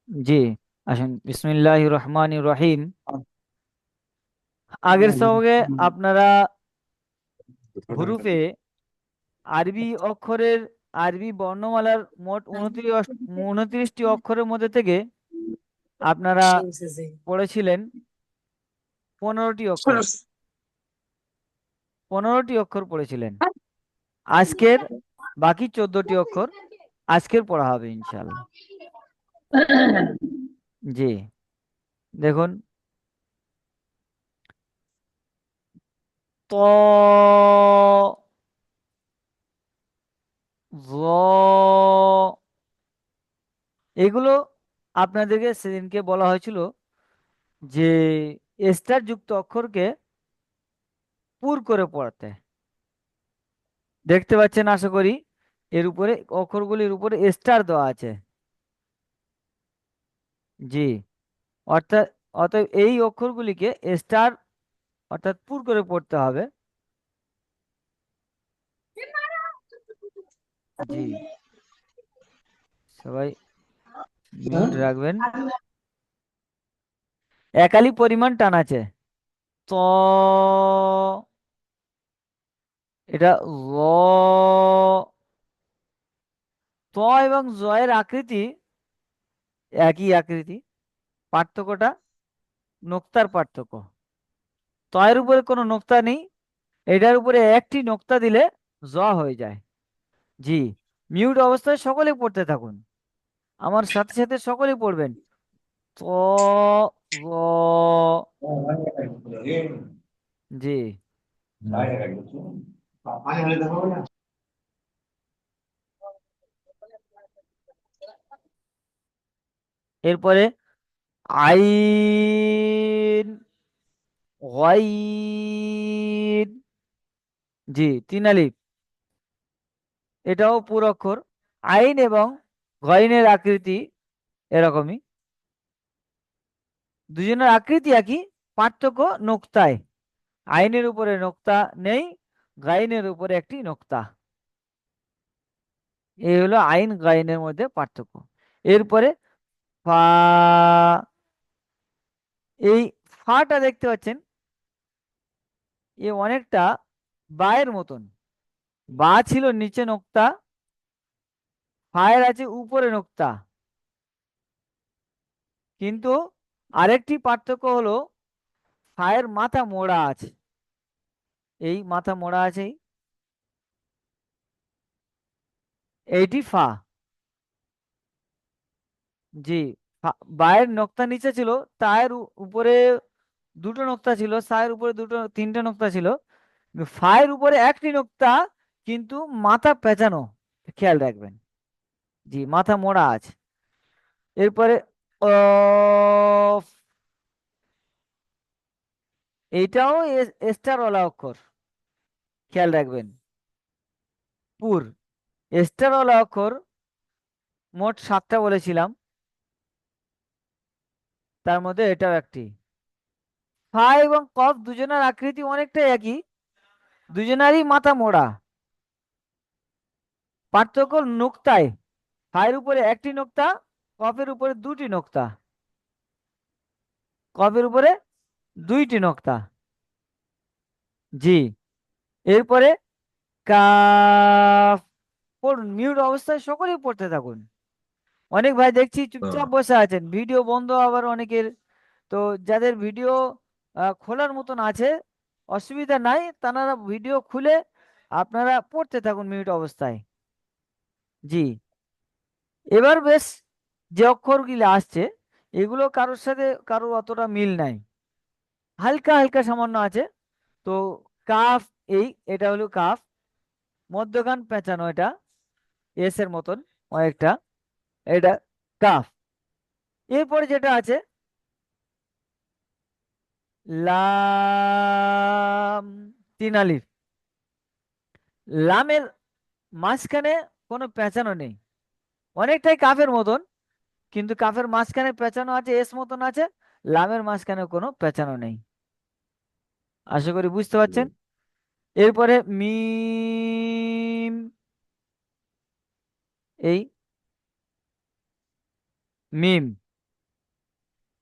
জি, আসুন বিসমিল্লাহির রহমানির রহিম। আগের সবকে আপনারা হুরুফে আরবি অক্ষরের আরবি বর্ণমালার মোট 29টি অক্ষরের মধ্যে থেকে আপনারা পড়েছিলেন 15টি অক্ষর। 15টি অক্ষর পড়েছিলেন। আজকের বাকি 14টি অক্ষর আজকের পড়া হবে ইনশাআল্লাহ। জি, দেখুন, ত, জ, এগুলো আপনাদেরকে সেদিনকে বলা হয়েছিল যে স্টার যুক্ত অক্ষরকে পুর করে পড়াতে। দেখতে পাচ্ছেন আশা করি, এর উপরে অক্ষরগুলির উপরে স্টার দেওয়া আছে। জি, অর্থাৎ অতএব এই অক্ষরগুলিকে স্টার অর্থাৎ পুর করে পড়তে হবে। জি, সবাই মিউট রাখবেন। একালি পরিমাণ টান আছে। ত, এটা ল, ত এবং জয়ের আকৃতি একই আকৃতি, পার্থক্যটা নোক্তার পার্থক্য। তয়ের উপরে কোনো নোক্তা নেই, এটার উপরে একটি নোক্তা দিলে জ হয়ে যায়। জি, মিউট অবস্থায় সকলে পড়তে থাকুন, আমার সাথে সাথে সকলে পড়বেন। ত, জ, জি, এরপরে আইন, গইন, জি, তিন আলিফ, এটাও পুরো অক্ষর। আইন এবং গইনের আকৃতি এরকমই, দুজনের আকৃতি একই, পার্থক্য নোক্তায়। আইনের উপরে নোক্তা নেই, গাইনের উপরে একটি নোক্তা। এই হলো আইন গাইনের মধ্যে পার্থক্য। এরপরে ফা, এই ফাটা দেখতে পাচ্ছেন, এ অনেকটা বায়ের মতন। বা ছিল নিচে নোক্তা, ফায়ের আছে উপরে নোক্তা। কিন্তু আরেকটি পার্থক্য হলো ফায়ের মাথা মোড়া আছে, এই মাথা মোড়া আছে, এইটি ফা। জি, বায়ের নোক্তা নিচে ছিল, তায়ের উপরে দুটো নোক্তা ছিল, সায়ের উপরে তিনটে নোক্তা ছিল, ফায়ের উপরে একটি নোক্তা, কিন্তু মাথা পেঁচানো, খেয়াল রাখবেন। জি, মাথা মোড়া আছে। এরপরে অফ, এইটাও স্টারওয়ালা অক্ষর, খেয়াল রাখবেন। পুর, স্টারওয়ালা অক্ষর মোট 7টা বলেছিলাম, তার মধ্যে এটাও একটি। ফা এবং কফ দুজনের আকৃতি অনেকটাই একই, দুজনারই মাথা মোড়া, পার্থক্য নোক্তায়। ফায়ের উপরে একটি নোক্তা, কফের উপরে দুটি নোক্তা, কফের উপরে দুইটি নোক্তা। জি, এরপরে কাফ, পড়ুন মিউট অবস্থায় সকলেই পড়তে থাকুন। অনেক ভাই দেখছি চুপচাপ বসে আছেন, ভিডিও বন্ধ আবার অনেকের। তো যাদের ভিডিও খোলার মতন আছে, অসুবিধা নাই, তারা ভিডিও খুলে আপনারা পড়তে থাকুন মিউট অবস্থায়। জি, এবার বেশ, যে অক্ষরগুলো আসছে এগুলো কারোর সাথে কারোর অতটা মিল নাই, হালকা হালকা সামান্য আছে। তো কাফ, এটা হলো কাফ, মধ্যখান পেঁচানো, এটা এস এর মতন অনেকটা, এটা কাফ। এরপরে যেটা আছে লাম, তিন আলিফ, লামের মাঝখানে কোনো পেঁচানো নেই, অনেকটাই কাফের মতন, কিন্তু কাফের মাঝখানে পেঁচানো আছে, এস মতন আছে, লামের মাঝখানে কোনো পেঁচানো নেই। আশা করি বুঝতে পারছেন। এরপরে মিম, এই মিম।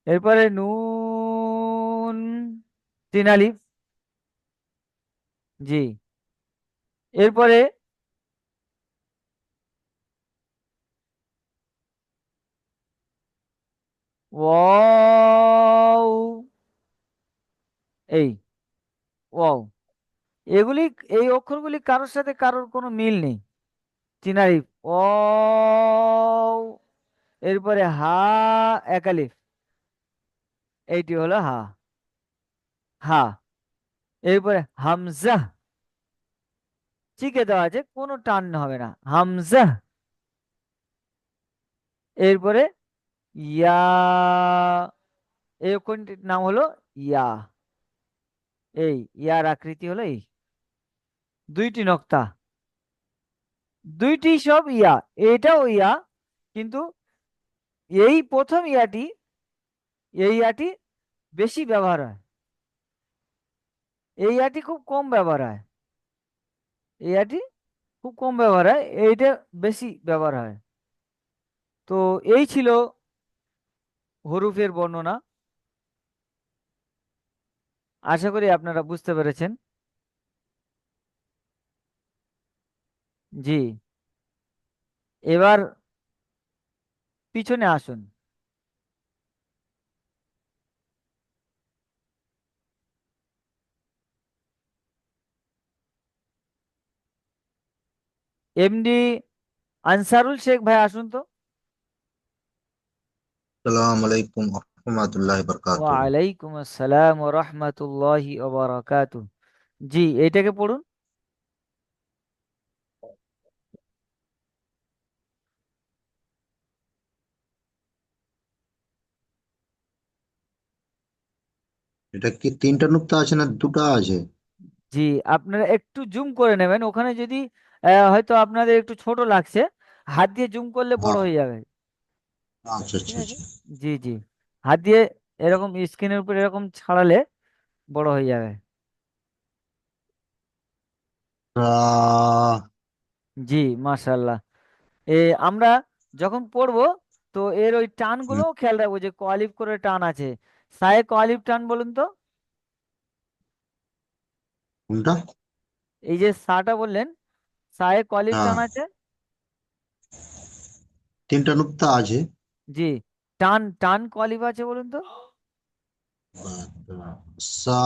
এরপরে নুন, তিন আলিফ। জি। এরপরে ওয়াও, এই ওয়াও, এগুলি, এই অক্ষরগুলি কারোর সাথে কারোর কোনো মিল নেই। তিন আলিফ ওয়াও। এরপরে হা, এক আলিফ, এইটি হলো হা, হা। এরপরে হামজা, চিকে দেওয়া আছে, কোনো টান হবে না, হামজা। এরপরে ইয়া, এই অক্ষরটির নাম হলো ইয়া। এই ইয়ার আকৃতি হলো এই, দুইটি নক্তা, দুইটি সব ইয়া, এটাও ইয়া, কিন্তু এই প্রথম ইয়াটি, এই ইয়াটি বেশি ব্যবহার হয়, এই ইয়াটি খুব কম ব্যবহার হয়, এই ইয়াটি খুব কম ব্যবহার হয়, এইটা বেশি ব্যবহার হয়। তো এই ছিল হরফের বর্ণনা। আশা করি আপনারা বুঝতে পেরেছেন। জি। এবার পিছনে আসুন। এমডি আনসারুল শেখ ভাই আসুন তো। সালাম আলাইকুম রহমতুল্লাহ বরকাত। ওয়ালাইকুম আসসালাম ওয়া রাহমাতুল্লাহি ওয়া বারাকাতুহু। জি, এইটাকে পড়ুন। এটা কি তিনটা নুক্তা আছে না দুটা আছে? জি, আপনারা একটু জুম করে নেবেন, ওখানে যদি হয়তো আপনাদের একটু ছোট লাগছে, হাত দিয়ে জুম করলে বড় হ্যাঁ। হয়ে যাবে। আচ্ছা ঠিক আচ্ছা আছে। আচ্ছা। জি জি, হাত দিয়ে এরকম স্ক্রিনের উপর এরকম ছাড়ালে বড় হয়ে যাবে। রা। জি, মাশাল্লাহ। এ আমরা যখন পড়বো, তো এর ওই হুম, টানগুলো খেয়াল রাখবো, যে কলিপ করে টান আছে। সায়ে কলিপ টান বলুন তো। কোনটা? এই যে সাটা বললেন, সায়ে কলিপ হ্যাঁ, টান আছে। তিনটা নুক্তা আছে। জি, টান টান কলিপ আছে বলুন তো। সা।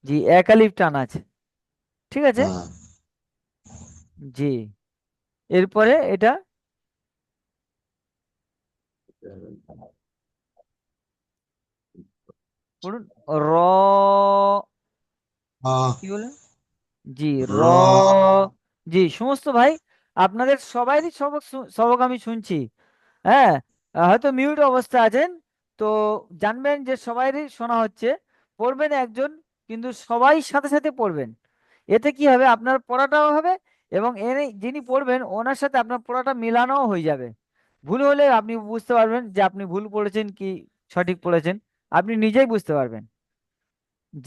জি, একালিপ টান আছে। ঠিক আছে। হ্যাঁ। জি। এরপরে এটা পড়ুন, র, আহ, কি বলেন? জি, র। র। জি, সমস্ত ভাই, আপনাদের সবাইরই সবক সবক আমি শুনছি। হ্যাঁ, হয়তো মিউট অবস্থা আছেন, তো জানবেন যে সবাইরই শোনা হচ্ছে। পড়বেন একজন, কিন্তু সবাই সাথে সাথে পড়বেন। এতে কি হবে, আপনার পড়াটাও হবে, এবং এনে যিনি পড়বেন ওনার সাথে আপনার পড়াটা মিলানোও হয়ে যাবে। ভুল হলে আপনি বুঝতে পারবেন যে আপনি ভুল পড়েছেন কি সঠিক পড়েছেন, আপনি নিজেই বুঝতে পারবেন।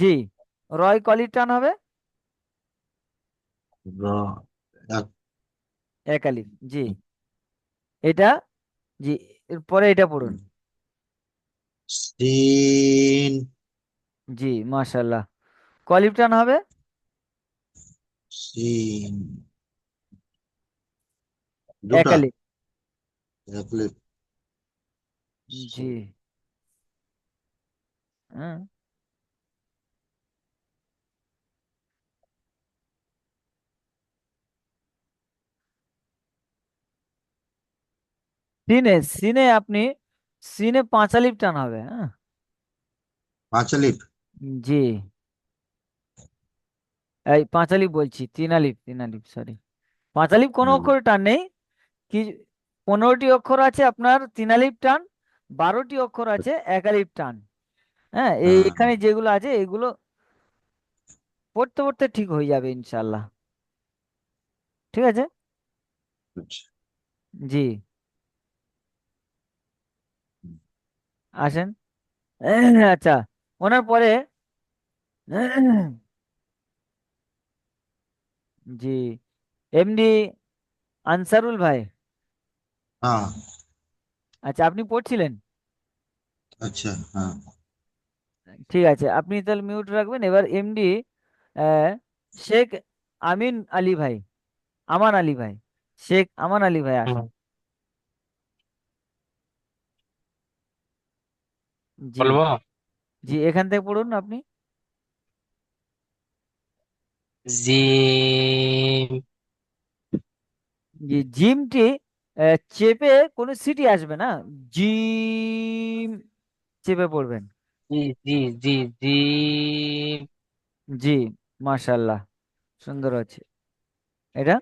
জি, রয় কলির টান হবে, র। এক। একালিফ। জি, এটা, জি, এরপরে এটা পড়ুন। সিন। জি, মাশাল্লাহ। কলিফ টান হবে, সিন। দুটা। একালিফ। এক লিপ। জি। হ্যাঁ। সিনে, সিনে আপনি, সিনে পাঁচ আলিফ টান হবে। হ্যাঁ। পাঁচ লিপ। জি, এই পাঁচ আলিফ বলছি, তিন আলিফ, তিন আলিফ, সরি। পাঁচ আলিফ কোনো অক্ষরে টান নেই। কি, 15টি অক্ষর আছে আপনার তিন আলিফ টান, 12টি অক্ষর আছে এক আলিফ টান। হ্যাঁ, এই হ্যাঁ। এখানে যেগুলো আছে এগুলো পড়তে পড়তে ঠিক হয়ে যাবে ইনশাল্লাহ। ঠিক আছে। আচ্ছা। জি, আসেন। আচ্ছা, ওনার পরে জি, এমডি আনসারুল ভাই, হ্যাঁ। আচ্ছা, আপনি পড়ছিলেন? আচ্ছা, হ্যাঁ। ঠিক আছে, আপনি তাহলে মিউট রাখবেন। এবার এমডি শেখ আমিন আলী ভাই, আমান আলী ভাই, শেখ আমান আলী ভাই হুম, আসুন। জি। বলবো। জি, এখান থেকে পড়ুন আপনি। জিম। জি, জিমটি চেপে কোনো সিটি আসবে না, জিম চেপে পড়বেন। জি জি জি জিম। জি, মাশাল্লাহ, সুন্দর আছে এটা।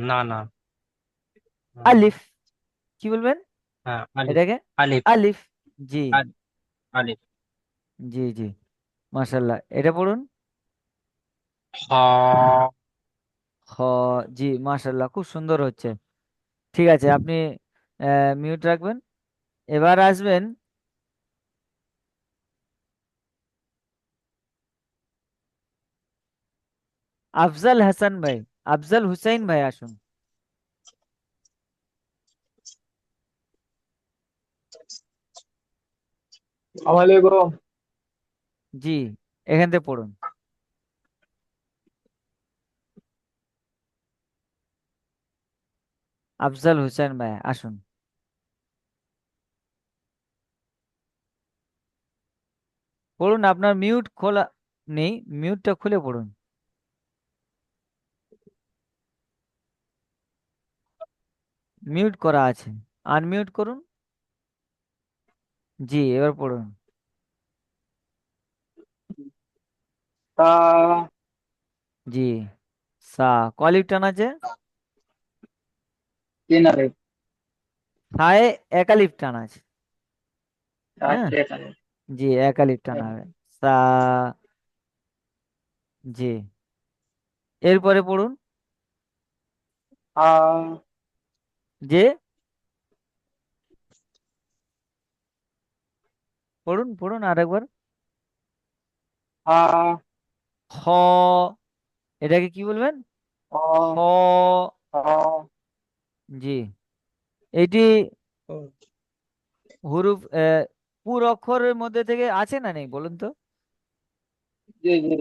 না না। আলিফ, কি বলবেন হ্যাঁ, আলিফ। এটাকে? আলিফ। আলিফ। জি। আলিফ। জি জি, মাশাল্লাহ, এটা পড়ুন। হ। খ। জি, মাশাল্লাহ, খুব সুন্দর হচ্ছে। ঠিক আছে, আপনি মিউট রাখবেন। এবার আসবেন আফজাল হাসান ভাই, আফজাল হুসাইন ভাই আসুন। ওয়ালাইকুম। জি, এখান থেকে পড়ুন। আফজাল হুসাইন ভাই আসুন, পড়ুন। আপনার মিউট খোলা নেই, মিউটটা খুলে পড়ুন। মিউট করা আছে, আনমিউট করুন। জি, এবার পড়ুন। তা জি, সা, কলিপ টান আছে, তিন আলিফ। সায়ে একালিপ টান আছে। হ্যাঁ, আচ্ছা, এখানে। জি, একালিপ টান হবে, সা। জি, এরপরে পড়ুন। আ যে, পড়ুন পড়ুন আরেকবার। আ খ, এটাকে কি বলবেন? খ। অ অ জি, এটি হুরুফ পুর অক্ষরের মধ্যে থেকে আছে না নেই বলুন তো? জি জি,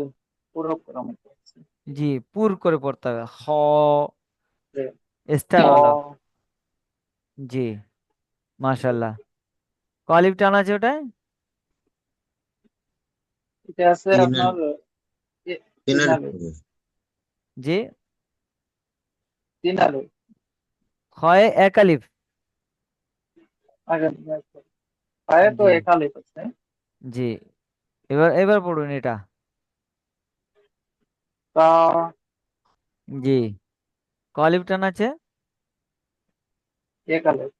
পুরো পুরো মতো আছে। জি, পুর করে পড়তে হবে, হ জি। স্টার অ হলো। জি, মাশাল্লাহ, কলিপ টান আছে ওটায়। এটা আছে তিন আপনার তিন তিন আলিফ জি। আলিফ। হবে। জি, তিন আলিফ। খয়ে একালিফ। আগে আয়ে তো জি। এক আলিফ আছে। জি, এবার এবার পড়ুন এটা। তা জি, কলিপ টান আছে। এক আলিফ।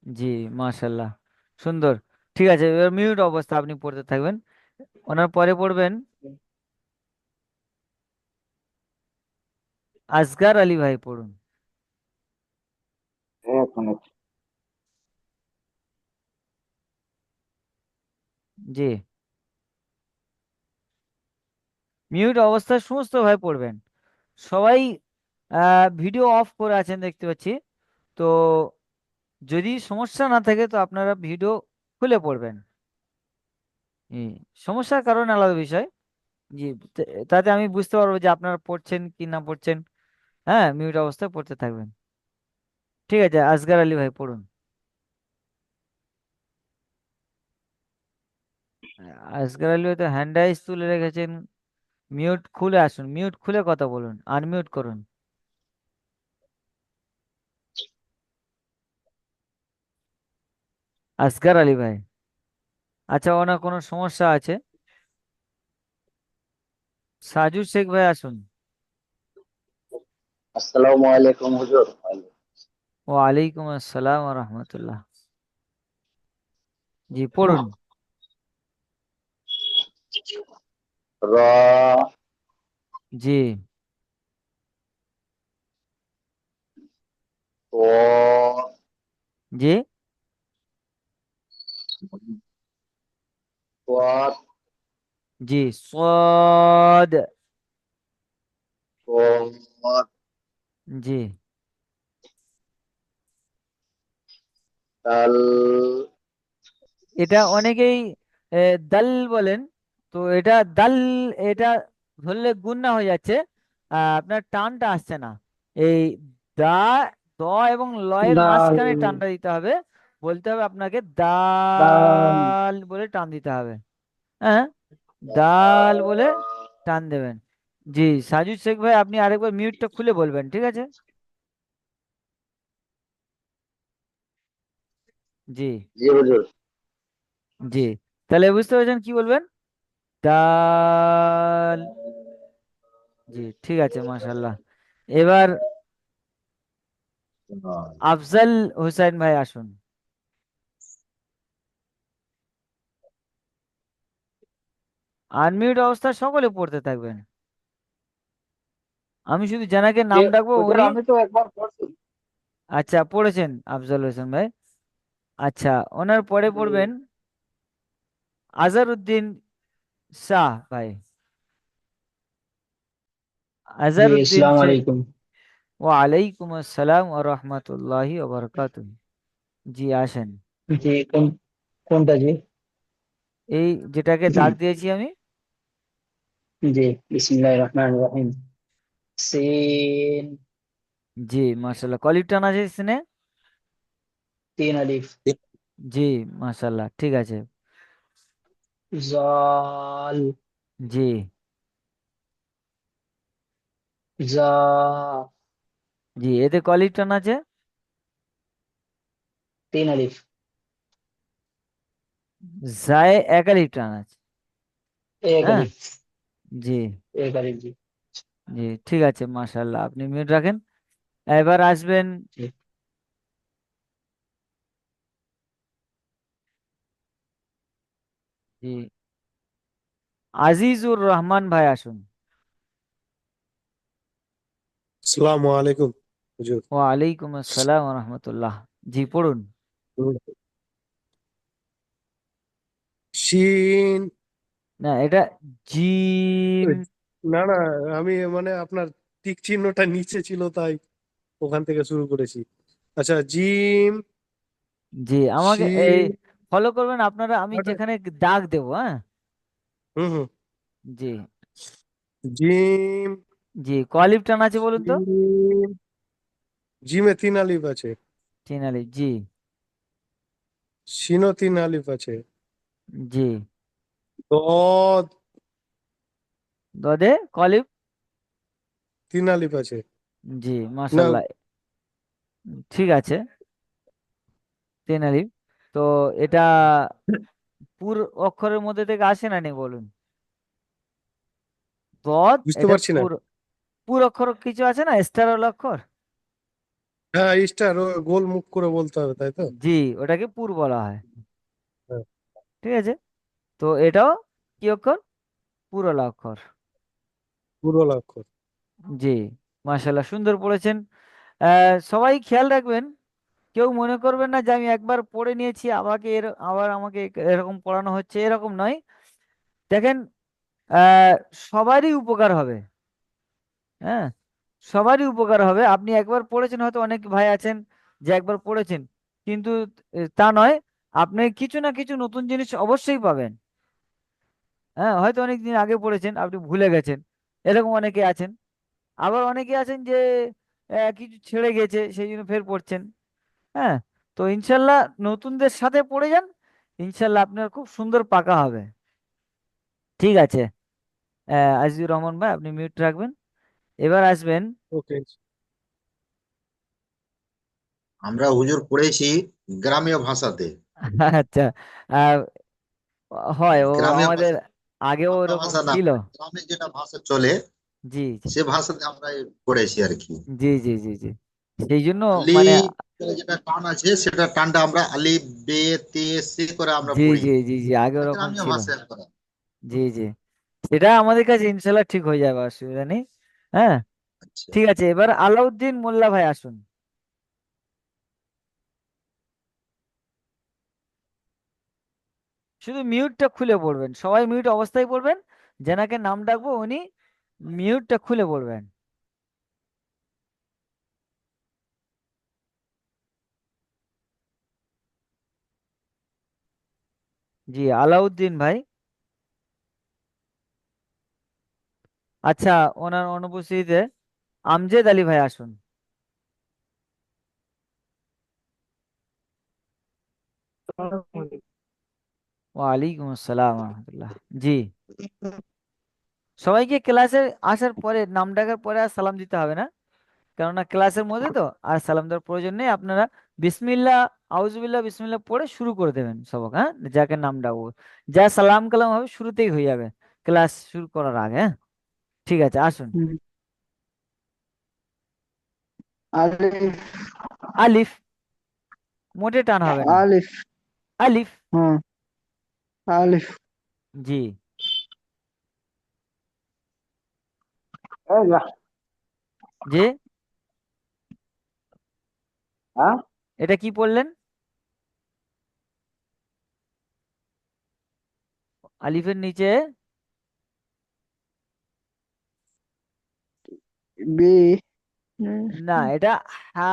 জি, মাশাল্লাহ, সুন্দর। ঠিক আছে, এবার মিউট অবস্থা আপনি পড়তে থাকবেন, ওনার পরে পড়বেন আসগার আলী ভাই, পড়ুন। এক মিনিট। জি, মিউট অবস্থায় সমস্ত ভাই পড়বেন, সবাই ভিডিও অফ করে আছেন দেখতে পাচ্ছি। তো যদি সমস্যা না থাকে তো আপনারা ভিডিও খুলে পড়বেন। হুম, সমস্যার কারণে আলাদা বিষয়। জি, তাতে আমি বুঝতে পারবো যে আপনারা পড়ছেন কি না পড়ছেন। হ্যাঁ, মিউট অবস্থায় পড়তে থাকবেন। ঠিক আছে, আসগার আলী ভাই পড়ুন। আসগার আলী ভাই তো হ্যান্ড রাইজ তুলে রেখেছেন। মিউট খুলে আসুন, মিউট খুলে কথা বলুন, আনমিউট করুন। আসগার আলী ভাই, আচ্ছা, ওনার কোনো সমস্যা আছে। সাজু শেখ ভাই আসুন। আসসালামু আলাইকুম হুজুর। ওয়ালাইকুম আসসালাম রহমতুল্লাহ। জি, পড়ুন। র জি। ও জি। ওয়াত জি, সদ। ওয়াত জি, দাল, এটা অনেকেই দাল বলেন, তো এটা দাল, এটা ধরলে গুণনা হয়ে যাচ্ছে, আপনার টানটা আসছে না। এই দা, দ এবং লয়ের ডাল, মাঝখানে টানটা দিতে হবে, বলতে হবে আপনাকে ডাল। দাল বলে টান দিতে হবে। হ্যাঁ, দাল বলে টান দেবেন। জি, সাজু শেখ ভাই, আপনি আরেকবার মিউটটা খুলে বলবেন, ঠিক আছে? জি। জি হুজুর। জি, তাহলে বুঝতে পেরেছেন কি বলবেন? ডাল। জি, ঠিক আছে, মাশাল্লাহ। এবার আফজাল হোসেন ভাই আসুন। আনমিউট অবস্থায় সকলে পড়তে থাকবেন, আমি শুধু জানাকে যে নাম ডাকবো হুজুর উনি। আমি তো একবার পড়ছি। আচ্ছা, পড়েছেন আফজাল হোসেন ভাই? আচ্ছা, ওনার পরে জি পড়বেন আজহারউদ্দিন শাহ ভাই। জি, আজহারউদ্দিন আসসালামু শেখ। আলাইকুম। ওয়ালাইকুম আসসালাম ওয়া রাহমাতুল্লাহি ওয়া বারাকাতুহু। জি, আসেন। জি কোনটা জি? এই যেটাকে দাগ দিয়েছি আমি। জি, বিসমিল্লাহির রহমানির রহিম। সিন, জি, মাশাল্লাহ, কলির টান আছে সিনে। তিন আলিফ। জি, মাশাল্লাহ, ঠিক আছে। জাল, জি। জা, জি, এতে কলির টান আছে। তিন আলিফ। জায় একালির টান আছে। এক হ্যাঁ। আলিফ। জি। এক আলিফ জি। জি, ঠিক আছে, মাশাল্লাহ, আপনি মিউট রাখেন। এবার আসবেন জি। জি, আজিজুর রহমান ভাই আসুন। আসসালামু আলাইকুম হুজুর। ওয়ালাইকুম আসসালাম ওয়া রাহমাতুল্লাহ। জি, পড়ুন। শিন। না, এটা জিম। না না, আমি মানে আপনার টিক চিহ্নটা নিচে ছিল তাই ওখান থেকে শুরু করেছি। আচ্ছা, জিম, জি, আমাকে এই শিন। ফলো করবেন আপনারা, আমি যেখানে দাগ দেবো, হ্যাঁ। হুম হুম। জি। জিম, জি, কলিপ টান আছে বলুন তো। শিন। জিমে তিন আলিফ আছে, চিনালি, জি। শিনও তিন আলিফ আছে, জি, দদ দদে কলিপ। তিন আলিফ আছে। জি, না, মাশাল্লাহ, ঠিক আছে, চিনালি। তো এটা পুর অক্ষরের মধ্যে থেকে আসে না নি বলুন? দদ, বুঝতে এটা পারছি না। পুর, পুর অক্ষর কিছু আছে না, স্টার ওয়ালা অক্ষর। হ্যাঁ, স্টার ও গোল মুখ করে বলতে হবে, তাই তো? জি, ওটাকে পুর বলা হয়। হ্যাঁ, ঠিক আছে, তো এটাও কি অক্ষর? পুরলা অক্ষর। পুরো অক্ষর। জি, মাশাল্লাহ, সুন্দর পড়েছেন। সবাই খেয়াল রাখবেন, কেউ মনে করবেন না যে আমি একবার পড়ে নিয়েছি আমাকে আবার আমাকে এরকম পড়ানো হচ্ছে, এরকম নয়। দেখেন, আহ সবারই উপকার হবে। হ্যাঁ, সবারই উপকার হবে। আপনি একবার পড়েছেন, হয়তো অনেক ভাই আছেন যে একবার পড়েছেন, কিন্তু তা নয়, আপনি কিছু না কিছু নতুন জিনিস অবশ্যই পাবেন। হ্যাঁ, হয়তো অনেক দিন আগে পড়েছেন, আপনি ভুলে গেছেন, এরকম অনেকে আছেন। আবার অনেকে আছেন যে কিছু ছেড়ে গেছে, সেই জন্য ফের পড়ছেন। হ্যাঁ, তো ইনশাল্লাহ নতুনদের সাথে পড়ে যান, ইনশাল্লাহ আপনার খুব সুন্দর পাকা হবে। ঠিক আছে, আজিজুর রহমান ভাই, আপনি মিউট রাখবেন। এবার আসবেন ওকে। আমরা হুজুর পড়েছি গ্রামীয় ভাষাতে। আচ্ছা, আহ, হয় ও গ্রামীয় আমাদের ভাষা, আগেও বাংলা ওরকম ভাষা না, ছিল। মানে গ্রামে যেটা ভাষা চলে জি, জি, সে ভাষাতে আমরা পড়েছি আর কি। জি, জি, জি, জি, সেই জন্য মানে, আলিফ যেটা টান আছে সেটা টানটা আমরা আলিফ বে তে সে করে আমরা জি, পড়ি। জি, জি, জি, আগে এটা ওরকম গ্রামীয় ছিল। ভাষায় করা। জি, জি, সেটা আমাদের কাছে ইনশাল্লাহ ঠিক হয়ে যাবে, অসুবিধা নেই। হ্যাঁ, আচ্ছা, ঠিক আছে, এবার আলাউদ্দিন মোল্লা ভাই আসুন। শুধু মিউটটা খুলে পড়বেন, সবাই মিউট অবস্থায় পড়বেন, যেনাকে নাম ডাকবো উনি মিউটটা খুলে পড়বেন। জি আলাউদ্দিন ভাই। আচ্ছা, ওনার অনুপস্থিতিতে আমজেদ আলী ভাই আসুন। ওয়ালাইকুম আসসালাম রহমতুল্লাহ। জি, সবাইকে ক্লাসে আসার পরে নাম ডাকার পরে আর সালাম দিতে হবে না, কেননা ক্লাসের মধ্যে তো আর সালাম দেওয়ার প্রয়োজন নেই। আপনারা বিসমিল্লাহ, আউজুবিল্লাহ, বিসমিল্লাহ পড়ে শুরু করে দেবেন সবক, হ্যাঁ, যাকে নাম ডাকবো। যা সালাম কালাম হবে শুরুতেই হয়ে যাবে, ক্লাস শুরু করার আগে, হ্যাঁ। ঠিক আছে, আসুন। হুম। আলিফ। আলিফ, মোটে টান হবে না। আলিফ। আলিফ। হুম। আলিফ। জি। এই যা। জি, হ্যাঁ। এটা কি পড়লেন? আলিফের নিচে বি। না, এটা হা,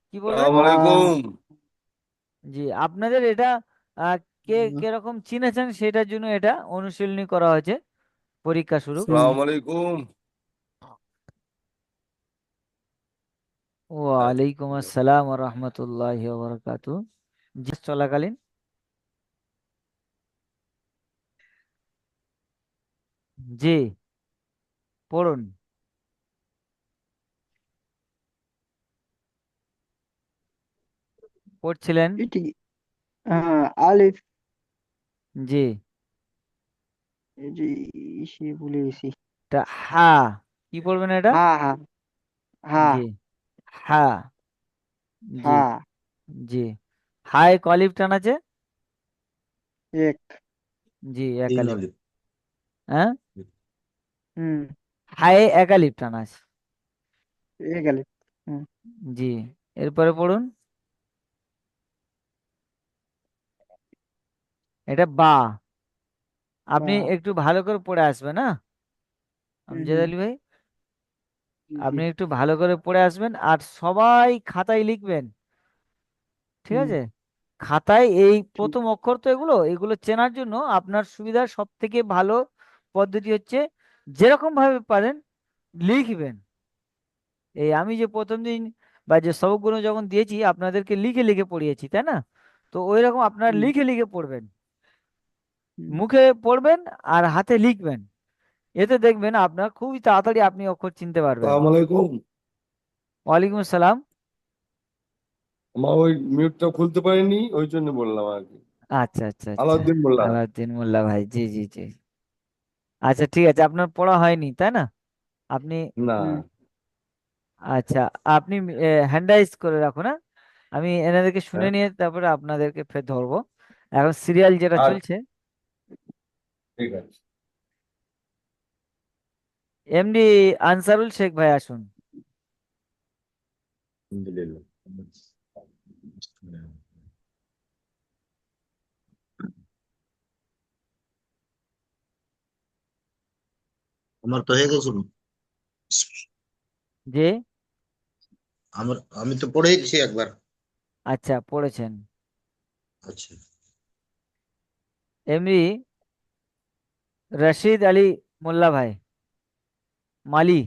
কি বলবেন? সালাম আলাইকুম। জি, আপনাদের এটা আহ, কে কিরকম চিনেছেন সেটার জন্য এটা অনুশীলনী করা হয়েছে, পরীক্ষা স্বরূপ। সালাম আলাইকুম। ওয়ালাইকুম আসসালাম রহমতুল্লাহ বরকাতু। জি, চলাকালীন। জি, পড়ুন। পড়ছিলেন। এটি হ্যাঁ আলিফ। জি, এটি সে ভুলে গেছি। এটা হা, কি পড়বেন এটা? হ্যাঁ হ্যাঁ হ্যাঁ জি, হা। জি, হ্যাঁ। জি। হায় কলিফ টান আছে। এক। জি, তিন একালিপ। অলিভ। হ্যাঁ, হুম। হায় একালিপ টান আছে। এক আলিফ। হুম। জি, এরপরে পড়ুন। এটা বা। বা। আপনি একটু ভালো করে পড়ে আসবেন, হ্যাঁ, আমজেদ হুম। আলী ভাই। জি। আপনি একটু ভালো করে পড়ে আসবেন আর সবাই খাতায় লিখবেন, ঠিক হুম। আছে? খাতায় এই ঠিক। প্রথম অক্ষর তো এগুলো এগুলো চেনার জন্য আপনার সুবিধার সব থেকে ভালো পদ্ধতি হচ্ছে যেরকম ভাবে পারেন লিখবেন। এই আমি যে প্রথম দিন বা যে সবকগুলো যখন দিয়েছি আপনাদেরকে লিখে লিখে পড়িয়েছি, তাই না? তো ওই রকম আপনারা হুম। লিখে লিখে পড়বেন, হুম। মুখে পড়বেন আর হাতে লিখবেন। এতে দেখবেন আপনার খুবই তাড়াতাড়ি আপনি অক্ষর চিনতে পারবেন। সালাম আলাইকুম। ওয়ালাইকুম আসসালাম। আমার ওই মিউটটা খুলতে পারিনি, ওই জন্য বললাম আর কি। আচ্ছা আচ্ছা আচ্ছা। আলাউদ্দিন বললাম। আলাউদ্দিন মোল্লা ভাই, জি জি জি। আচ্ছা, ঠিক আছে, আপনার পড়া হয়নি তাই না? আপনি, না। হুম। আচ্ছা, আপনি হ্যান্ড রাইজ করে রাখুন, হ্যাঁ। আমি এনাদেরকে শুনে হ্যাঁ, নিয়ে তারপরে আপনাদেরকে ফের ধরবো। এখন সিরিয়াল যেটা আর চলছে, ঠিক আছে। এমডি আনসারুল শেখ ভাই আসুন। আলহামদুলিল্লাহ। আমার তো হয়ে গেছিল। যে, আমি তো পড়েইছি একবার। আচ্ছা, পড়েছেন। আচ্ছা। এমডি রশিদ আলী মোল্লা ভাই, মালি,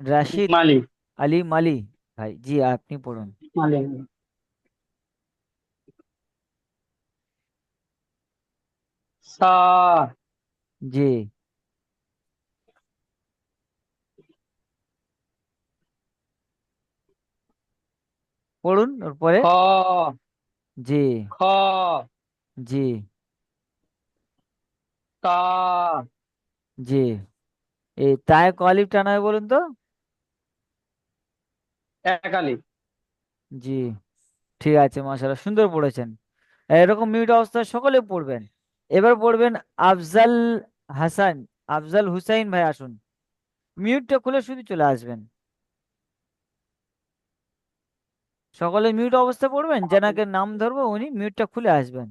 রাশিদ মালিক। আলী মালি ভাই, জি আপনি পড়ুন। মালিক। সা। জি, পড়ুন ওর পরে। খ। জি, খ। জি, তা। জি। এই তায় কলিফ টানা হয় বলুন তো। এক আলিফ। জি, ঠিক আছে, মাশাআল্লাহ, সুন্দর পড়েছেন। এরকম মিউট অবস্থায় সকলে পড়বেন। এবার পড়বেন আফজাল হাসান, আফজাল হুসাইন ভাই আসুন। মিউটটা খুলে শুধু চলে আসবেন। সকলে মিউট অবস্থায় পড়বেন, যেনাকে নাম ধরবো উনি মিউটটা খুলে আসবেন।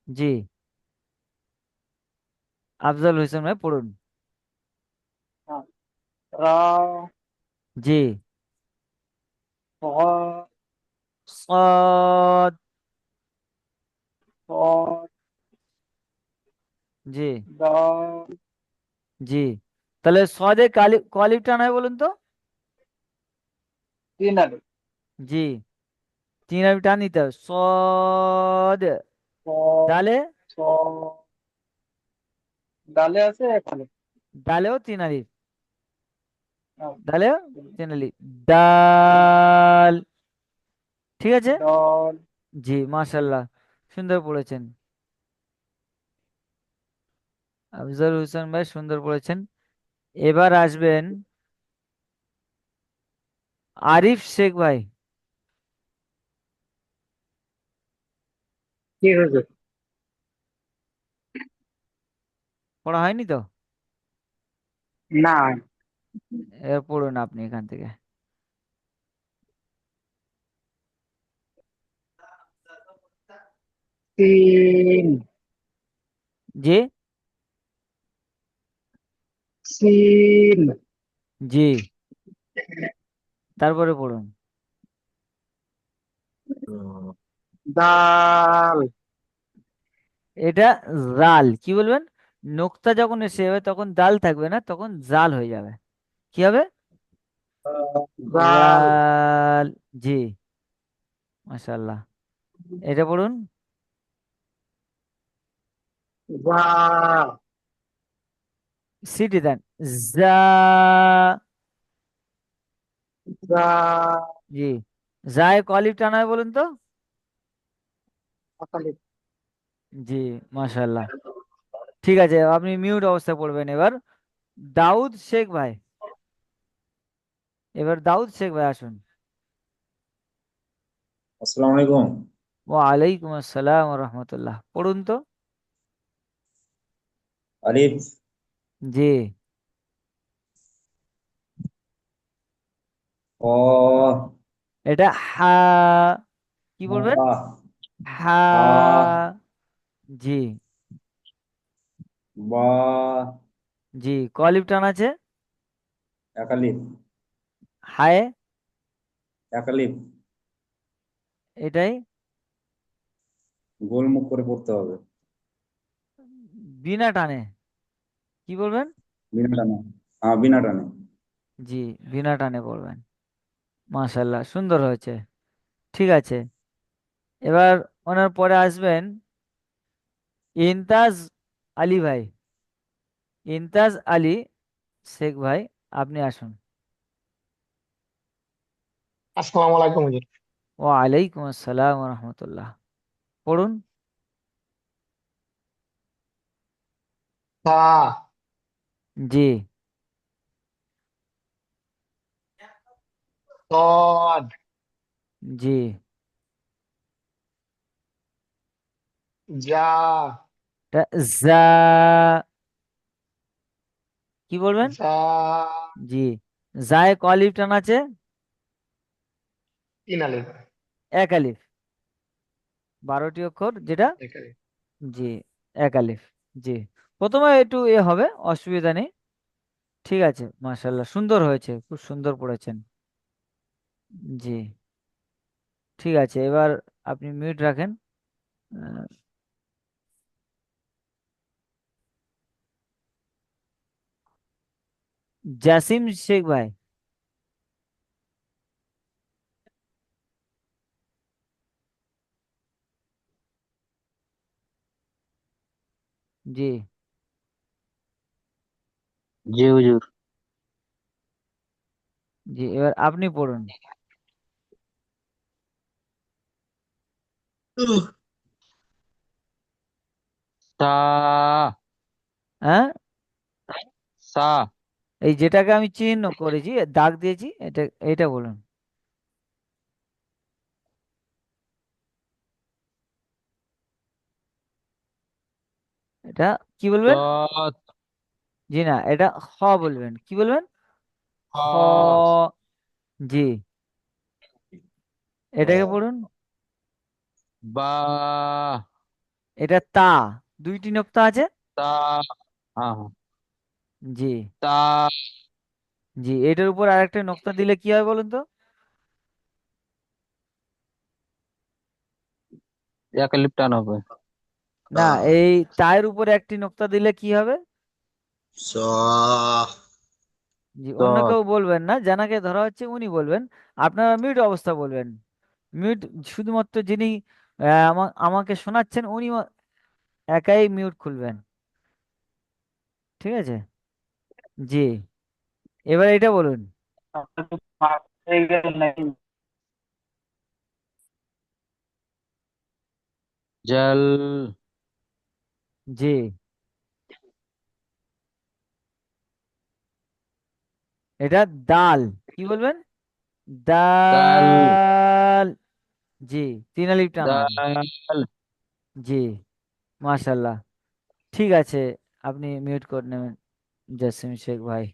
জি, আফজাল হোসেন ভাই পড়ুন। রা। জি, صاد صاد صاد জি دال জি। তাহলে সদে কলিফ টান হয় বলুন তো। তিন আলিফ জি, তিন আলিফ টান দিতে হবে। সদ। صاد ডালে, صاد ডালে আছে এক আলিফ। ডালেও তিন আলিফ, নাও, ডালেও তিন আলিফ। ডাল। ঠিক আছে। দল জি, মাশাল্লাহ, সুন্দর পড়েছেন। আফজাল হোসেন ভাই সুন্দর পড়েছেন। এবার আসবেন আরিফ শেখ ভাই। কি হুজুর? পড়া হয়নি তো? না। এবার পড়ুন আপনি এখান থেকে। সিন জি সিন জি, তারপরে পড়ুন। দাল এটা জাল কি বলবেন? নোক্তা যখন এসে যাবে তখন দাল থাকবে না, তখন জাল হয়ে যাবে। কি হবে? জাল জাল। জি, মাশাআল্লাহ। এটা পড়ুন। জা সিটি দেন। জা। জা জি, জায় কলিফ টানা হয় বলুন তো। আকালিফ জি, মাশাআল্লাহ। ঠিক আছে, আপনি মিউট অবস্থায় পড়বেন এবার। দাউদ শেখ ভাই। এবার দাউদ শেখ ভাই আসুন। আসসালামু আলাইকুম। ওয়ালাইকুম আসসালাম ওয়া রাহমাতুল্লাহ, পড়ুন তো। আলিফ জি, ক এটা হা। কি বলবেন? হা হা। হা জি বা জি, কলিফ টান আছে। একালিফ হায়। একালিফ এটাই গোলমুখ করে পড়তে হবে। বিনা টানে। কি বলবেন? বিনা টানে। হ্যাঁ বিনা টানে। জি, বিনা টানে পড়বেন। মাশাল্লাহ, সুন্দর হয়েছে। ঠিক আছে, এবার ওনার পরে আসবেন ইনতাজ আলী ভাই। ইনতাজ আলী শেখ ভাই, আপনি আসুন। আসসালামু আলাইকুম হুজুর। ওয়ালাইকুম আসসালাম ওয়া রাহমাতুল্লাহ, পড়ুন। তা জি সদ জি, জা টা জা। কি বলবেন? জা জি, জায় কলিফ টান আছে। তিন আলিফ। এক আলিফ, 12টি অক্ষর যেটা। এক আলিফ। জি, এক আলিফ। জি, প্রথমে একটু এ হবে, অসুবিধা নেই। ঠিক আছে, মাশাল্লাহ, সুন্দর হয়েছে, খুব সুন্দর পড়েছেন। জি, ঠিক আছে, এবার আপনি মিউট রাখেন। আহ, জাসিম শেখ ভাই। জি জি হুজুর। জি, এবার আপনি পড়ুন। সা হ্যাঁ, সা এই যেটাকে আমি চিহ্ন করেছি, দাগ দিয়েছি, এটা বলুন। এটা কি বলবেন? দত জি না, এটা খ বলবেন। কি বলবেন? খ। খ জি, এটাকে পড়ুন। বা এটা তা, দুইটি নোক্তা আছে। তা হ্যাঁ হ্যাঁ। জি তা জি, এটার উপর আরেকটা নোক্তা দিলে কি হয় বলুন তো। একা লিপ টান হবে। না, আহ, এই তায়ের উপরে একটি নোক্তা দিলে কি হবে? স জি, অন্য সদ। কেউ বলবেন না, জানাকে ধরা হচ্ছে উনি বলবেন। আপনারা মিউট অবস্থা বলবেন। মিউট, শুধুমাত্র যিনি আমাকে শোনাচ্ছেন উনি একাই মিউট খুলবেন। ঠিক আছে? জি, এবার এটা বলুন। আপনার তো পাস হয়ে গেল নাকি? জল। জি, এটা দাল। কি বলবেন? দাল। দাল। জি, 3 আলিফ টান হবে। দাল। জি, মাশাল্লাহ। ঠিক আছে, আপনি মিউট করে নেবেন জাসিম শেখ ভাই।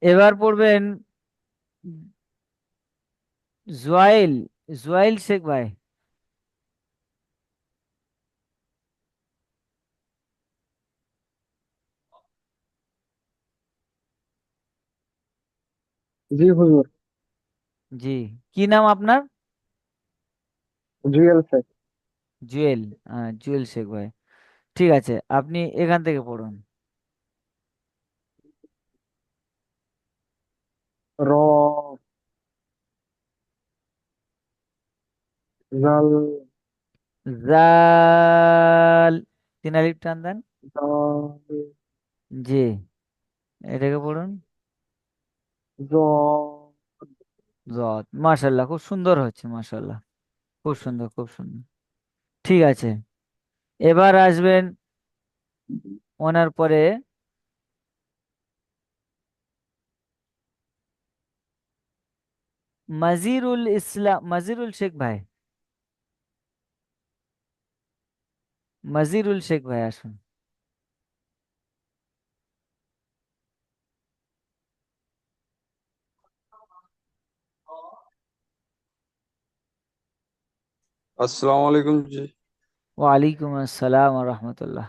এবার পড়বেন জুয়াইল, জুয়াইল শেখ ভাই। জি হুজুর। জি, কি নাম আপনার? জুয়েল শেখ। জুয়েল। জুয়েল শেখ ভাই। ঠিক আছে, আপনি এখান থেকে পড়ুন। র, জাল, জাল। 3 আলিফ টান দেন। দাল, জি, এটাকে পড়ুন। জ, জদ। মাশাল্লাহ, খুব সুন্দর হচ্ছে, মাশাল্লাহ, খুব সুন্দর, খুব সুন্দর। ঠিক আছে, এবার আসবেন ওনার পরে মাজিরুল ইসলাম, মাজিরুল শেখ ভাই। মাজিরুল শেখ ভাই আসুন। আসসালামু আলাইকুম জি। ওয়ালাইকুম আসসালাম রহমতুল্লাহ।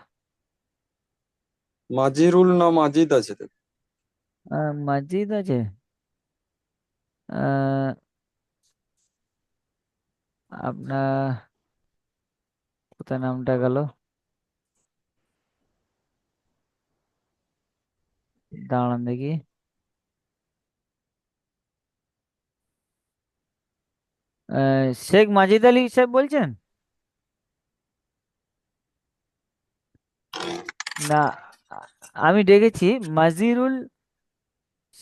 মাজিরুল না মাজিদ আছে তো? মাজিদ আছে। আহ, আপনার কোথায় নামটা গেল? দাঁড়ান দেখি। শেখ মাজিদ আলী সাহেব বলছেন? না, আ- আমি ডেকেছি মাজিরুল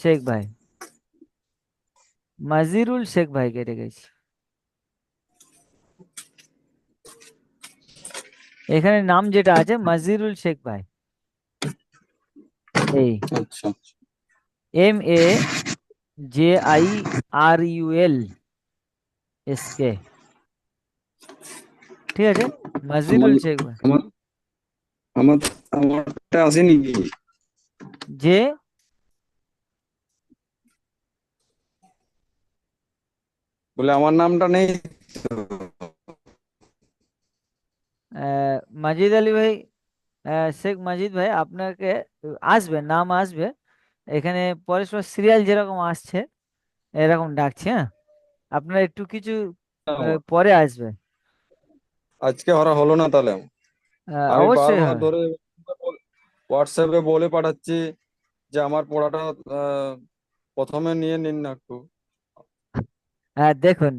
শেখ ভাই। মাজিরুল শেখ ভাইকে ডেকেছি। এখানে নাম যেটা আছে মাজিরুল শেখ ভাই। এই আচ্ছা। MAJIRUL SK। ঠিক আছে, আমার মাজিরুল শেখ ভাই। আমার আমার আমারটা আসেনি কি? যে বলে আমার নামটা নেই তো। মাজিদ আলী ভাই, শেখ মাজিদ ভাই আপনাকে আসবে, নাম আসবে এখানে পরস্পর সিরিয়াল যেরকম আসছে এরকম ডাকছি। হ্যাঁ, আপনার একটু কিছু পরে আসবে। আজকে ওরা হলো না তাহলে। আমি অবশ্যই বারবার হবে। ধরে হোয়াটসঅ্যাপে বলে পাঠাচ্ছি যে আমার পড়াটা প্রথমে নিয়ে নিন না একটু। হ্যাঁ, দেখুন,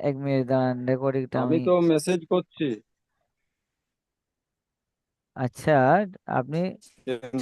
1 মিনিট দাঁড়ান, রেকর্ডিংটা আমি আমি। তো মেসেজ করছি আচ্ছা, আপনি কিন্তু